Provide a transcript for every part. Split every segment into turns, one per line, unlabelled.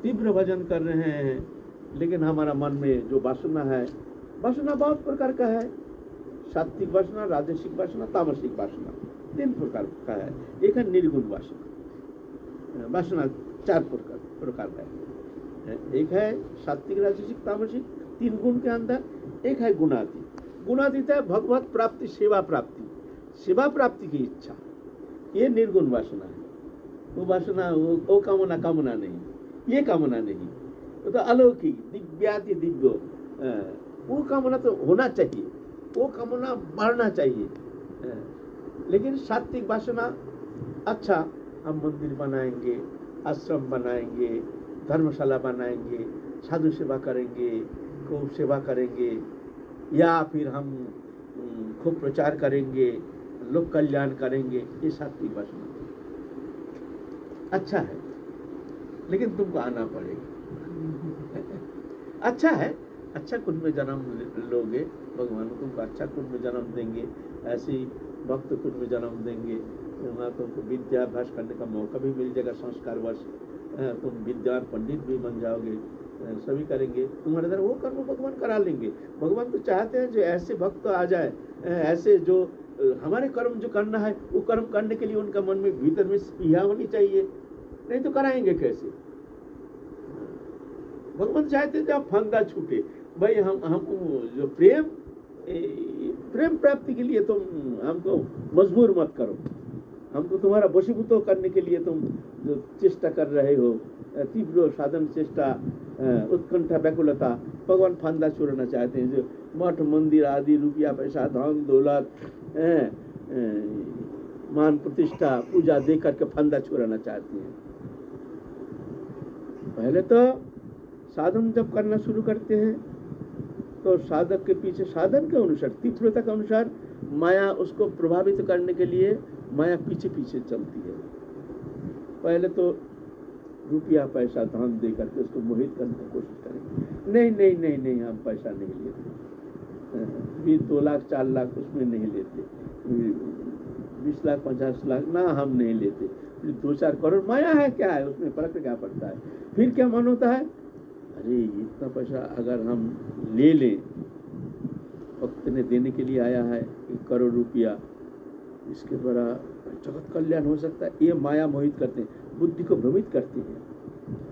तीव्र भजन कर रहे हैं, लेकिन हमारा मन में जो वासना है, वासना बहुत प्रकार का है, सात्विक वासना, राजसिक वासना, तामसिक वासना, 3 प्रकार का है। एक है निर्गुण वासना, वासना 4 प्रकार का है। एक है सात्विक, राजसिक, तामसिक, 3 गुण के अंदर। एक है गुणातीत। गुणातीत है भगवत प्राप्ति, सेवा प्राप्ति, सेवा प्राप्ति की इच्छा, ये निर्गुण वासना है। वो वासना, वो कामना नहीं, ये कामना नहीं, वो तो अलौकिक, दिव्याति दिव्य, वो कामना तो होना चाहिए, वो कामना बढ़ना चाहिए। लेकिन सात्विक वासना, अच्छा हम मंदिर बनाएंगे, आश्रम बनाएंगे, धर्मशाला बनाएंगे, साधु सेवा करेंगे, खूब सेवा करेंगे, या फिर हम खूब प्रचार करेंगे, लोक कल्याण करेंगे, ये सात्विक वासना अच्छा है, लेकिन तुमको आना पड़ेगा। अच्छा है, अच्छा कुंड में जन्म लोगे, भगवान तुमको अच्छा कुंड में जन्म देंगे, ऐसी भक्त कुंड में जन्म देंगे, वहाँ तुमको विद्याभ्यास करने का मौका भी मिल जाएगा, संस्कारवश तुम विद्वान पंडित भी बन जाओगे, सभी करेंगे, तुम्हारे अंदर वो कर्म भगवान करा लेंगे। भगवान तो चाहते हैं जो ऐसे भक्त आ जाए, ऐसे जो हमारे कर्म जो करना है वो कर्म करने के लिए उनका मन में भीतर में स्पृहा होनी चाहिए, नहीं तो कराएंगे कैसे। भगवान चाहते हैं जब फंदा छूटे, भाई हम जो प्रेम प्राप्ति के लिए तुम हमको मजबूर मत करो, हमको तुम्हारा वशीभूत करने के लिए तुम जो चेष्टा कर रहे हो, तीव्र साधन चेष्टा, उत्कंठा व्याकुलता, भगवान फंदा छोड़ना चाहते हैं। जो मठ मंदिर आदि, रुपया पैसा, धन दौलत, मान प्रतिष्ठा, पूजा दे करके फंदा छोड़ना चाहते हैं। पहले तो साधन जब करना शुरू करते हैं तो साधक के पीछे, साधन के अनुसार, तीव्रता के अनुसार माया उसको प्रभावित करने के लिए माया पीछे पीछे चलती है। पहले तो रुपया पैसा धन दे करके उसको मोहित करने की कोशिश करेंगे, नहीं नहीं नहीं नहीं हम पैसा नहीं लेते, 2 लाख 4 लाख उसमें नहीं लेते, 20 लाख 50 लाख ना हम नहीं लेते, 2-4 करोड़ माया है, क्या है उसमें, फर्क क्या पड़ता है। फिर क्या मन होता है, अरे इतना पैसा अगर हम ले लें, भक्त ने देने के लिए आया है 1 करोड़ रुपया, इसके द्वारा जगत कल्याण हो सकता है, ये माया मोहित करते हैं, बुद्धि को भ्रमित करते हैं।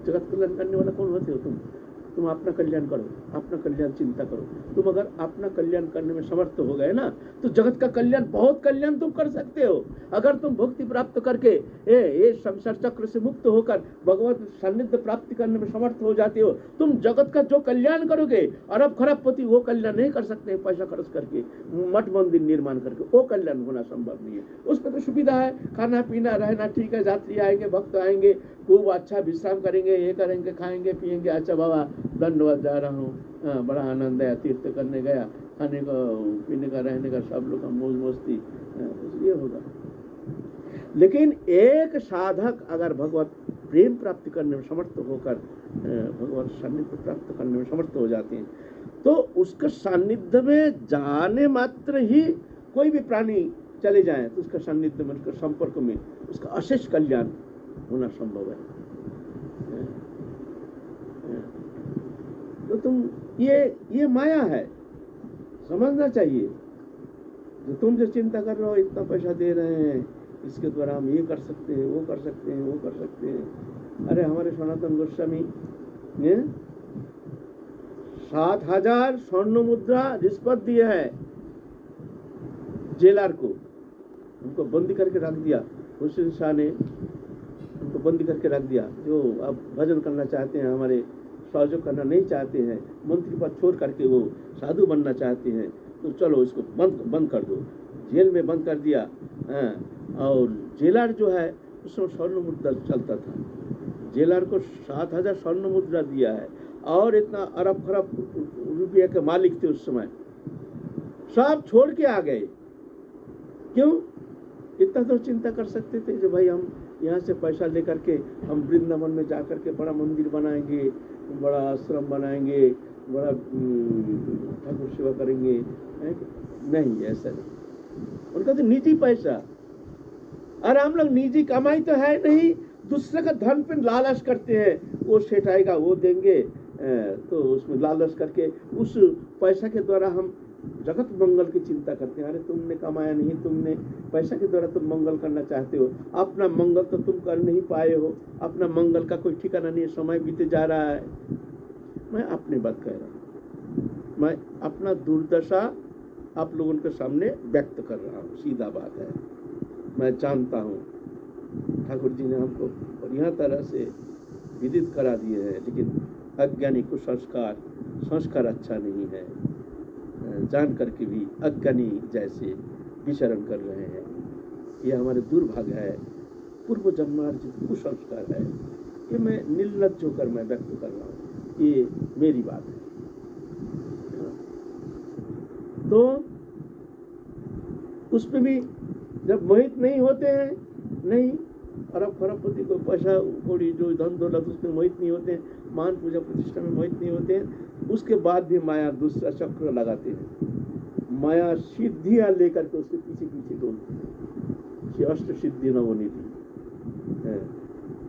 जगत कल्याण करने वाला कौन होते हो तुम अपना कल्याण करो, अपना कल्याण चिंता करो। तुम अगर अपना कल्याण करने में समर्थ हो गए ना, तो जगत का कल्याण, बहुत कल्याण तुम कर सकते हो। अगर तुम भक्ति प्राप्त करके ये संसार चक्र से मुक्त होकर भगवत सान्निध्य प्राप्ति करने में समर्थ हो जाते हो, तुम जगत का जो कल्याण करोगे, अरब खरबपति वो कल्याण नहीं कर सकते पैसा खर्च करके, मठ मंदिर निर्माण करके, वो कल्याण होना संभव नहीं है। उसमें तो सुविधा है, खाना पीना रहना ठीक है, यात्री आएंगे, भक्त आएंगे, खूब अच्छा विश्राम करेंगे, ये करेंगे, खाएंगे पिएंगे, अच्छा बाबा दंडवत जा रहा हूँ, बड़ा आनंद है, तीर्थ करने गया, खाने का पीने का रहने का सब लोग का मौज मस्ती, ये होगा। लेकिन एक साधक अगर भगवत प्रेम प्राप्त करने में समर्थ होकर भगवत सान्निध्य प्राप्त करने में समर्थ हो जाते हैं, तो उसके सान्निध्य में जाने मात्र ही कोई भी प्राणी चले जाए तो उसका सान्निध्य में, उसके संपर्क में उसका अशेष कल्याण होना संभव है। तो तुम ये माया है, समझना चाहिए। जो तुम जो चिंता कर रहे हो, इतना पैसा दे रहे हैं, इसके द्वारा हम ये कर सकते हैं, वो कर सकते हैं, वो कर सकते हैं। अरे हमारे सनातन गोस्वामी ने 7,000 स्वर्ण मुद्रा रिश्वत दिए है जेलर को, उनको बंदी करके रख दिया। हुसैन शाह ने उनको बंदी करके रख दिया। जो अब भजन करना चाहते हैं, हमारे सहयोग करना नहीं चाहते हैं, मंत्री पद छोड़ करके वो साधु बनना चाहते हैं, तो चलो इसको बंद कर दो। जेल में बंद कर दिया। और जेलर जो है उसमें स्वर्ण मुद्रा चलता था, जेलर को 7,000 स्वर्ण मुद्रा दिया है, और इतना अरब खरब रुपये के मालिक थे उस समय, सब छोड़ के आ गए। क्यों? इतना तो चिंता कर सकते थे जो भाई हम यहाँ से पैसा लेकर के हम वृंदावन में जाकर के बड़ा मंदिर बनाएंगे, बड़ा आश्रम बनाएंगे, बड़ा ठाकुर सेवा करेंगे। नहीं, ऐसा नहीं। उनका तो निजी पैसा, और हम लोग निजी कमाई तो है नहीं, दूसरे का धन पे लालच करते हैं। वो सेठ आएगा, वो देंगे, तो उसमें लालच करके उस पैसा के द्वारा हम जगत मंगल की चिंता करते हैं। अरे तुमने कमाया नहीं, तुमने पैसा के द्वारा तुम मंगल करना चाहते हो, अपना मंगल तो तुम कर नहीं पाए हो, अपना मंगल का कोई ठिकाना नहीं, समय बीते जा रहा है। मैं अपनी बात कह रहा हूँ, मैं अपना दुर्दशा आप लोगों के सामने व्यक्त कर रहा हूँ, सीधा बात है। मैं जानता हूँ ठाकुर जी ने हमको बढ़िया तरह से विदित करा दिए हैं, लेकिन अज्ञानी को संस्कार अच्छा नहीं है, जान करके भी अज्ञानी जैसे विचरण कर रहे हैं। ये हमारे दुर्भाग्य है, पूर्व जन्मार्जित कुसंस्कार है। ये मैं निर्लज्ज होकर मैं व्यक्त कर रहा हूँ, ये मेरी बात है। तो उसमें भी जब मोहित नहीं होते हैं, नहीं अरब खरबपति को पैसा कौड़ी जो धन दौलत उसमें मोहित नहीं होते हैं, मान पूजा प्रतिष्ठा में मोहित नहीं होते हैं, उसके बाद भी माया दूसरा चक्र लगाते हैं। माया सिद्धियां लेकर के उसके पीछे पीछे डोलते हैं। ये अष्ट सिद्धि नवनीति है।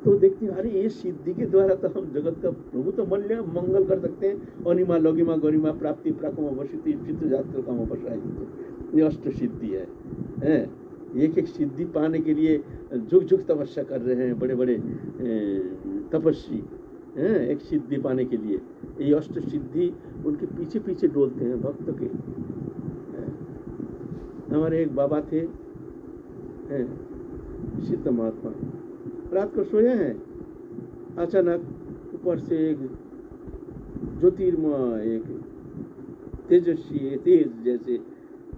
तो देखते हैं, अरे ये सिद्धि के द्वारा तो हम जगत का प्रभु तो मंगल कर सकते हैं। अनिमा लघिमा गरिमा प्राप्ति प्राकम वशिति चित्त जात्र काम वशायित, ये अष्ट सिद्धि है। एक एक सिद्धि पाने के लिए झुक झुक तपस्या कर रहे हैं बड़े बड़े तपस्वी, एक सिद्धि पाने के लिए। ये अष्ट सिद्धि उनके पीछे पीछे डोलते हैं भक्त के। हमारे एक बाबा थे सिद्ध महात्मा, रात को सोए हैं, अचानक ऊपर से एक ज्योतिर्मय, एक तेजस्वी तेज जैसे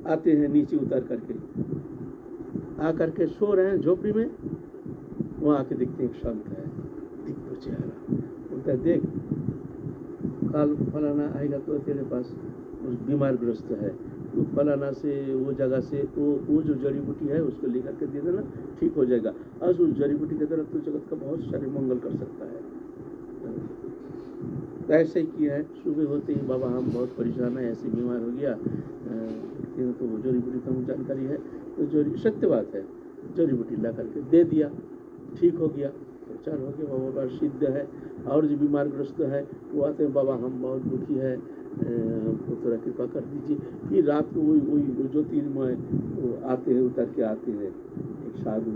आते हैं नीचे उतर करके, आकर के सो रहे हैं झोपड़ी में। वहाँ आके देखते हैं एक संत है, दिव्य चेहरा, बोलता है देख कल फलाना आएगा तो तेरे पास उस बीमार ग्रस्त है, तो फलाना से वो जगह से वो जो जड़ी बूटी है उसको लेकर के दे देना, ठीक हो जाएगा। आज उस जड़ी बूटी के द्वारा तो जगत का बहुत सारे मंगल कर सकता है। तो ऐसे ही किया है। सुबह होते ही बाबा हम बहुत परेशान है, ऐसे बीमार हो गया, तो वो जड़ी बूटी तो जानकारी है, तो जड़ी सत्य बात है, जड़ी बूटी ला करके दे दिया, ठीक हो गया, प्रचार हो गया। बाबा सिद्ध है। और जो बीमार ग्रस्त है वो आते हैं, बाबा हम बहुत दुखी है, हमको थोड़ा कृपा कर दीजिए। फिर रात को वही ज्योतिर्मय आते हैं, उतर के आते हैं एक साधु,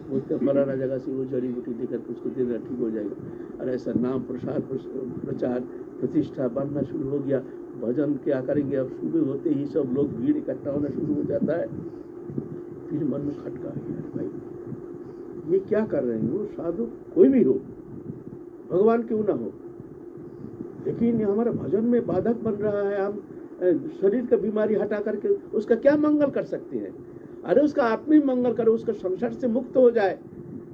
बोलते फलाना जगह से वो जड़ी बूटी लेकर के उसको दे देना, ठीक हो जाएगा। और ऐसा नाम प्रचार प्रतिष्ठा बनना शुरू हो गया। भजन क्या करेंगे, अब सुबह होते ही सब लोग भीड़ इकट्ठा होना शुरू हो जाता है। फिर मन में खटका गया, भाई ये क्या कर रहे हैं? वो साधु कोई भी हो, भगवान क्यों ना हो, लेकिन हमारा भजन में बाधक बन रहा है। हम शरीर का बीमारी हटा करके उसका क्या मंगल कर सकते हैं? अरे उसका आत्मिक मंगल करो, उसका संसार से मुक्त हो जाए,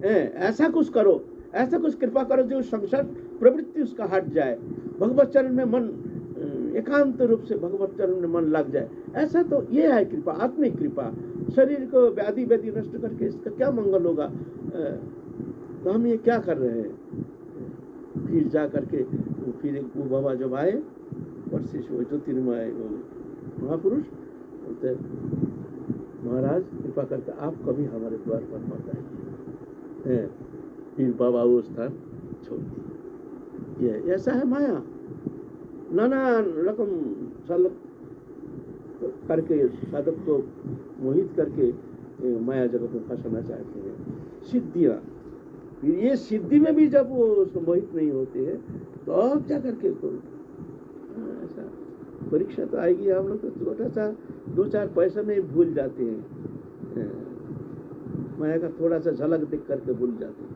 ऐसा कुछ करो, ऐसा कुछ कृपा करो जो संसार प्रवृत्ति उसका हट जाए, भगवत चरण में मन एकांत रूप से भगवत चरण में मन लग जाए। ऐसा तो ये है कृपा, आत्मिक कृपा। शरीर को व्याधि नष्ट करके इसका क्या मंगल होगा? तो हम ये क्या कर रहे हैं? फिर जा करके फिर एक वो बाबा जब आए वर्षे से, वो ज्योतिर्मय महापुरुष, बोलते महाराज कृपा करके आप कभी हमारे द्वार पर मत आइए। फिर बाबा वो स्थान छोड़ दिए। ये ऐसा है माया, नाना रकम साधक करके साधक को मोहित करके माया जगत में फंसाना चाहते हैं। सिद्धियाँ, फिर ये सिद्धि में भी जब वो मोहित नहीं होते हैं तो अब जा करके ऐसा परीक्षा तो आएगी। हम लोग तो छोटा सा 2-4 पैसा में भूल जाते हैं, माया का थोड़ा सा झलक देख करके भूल जाते हैं।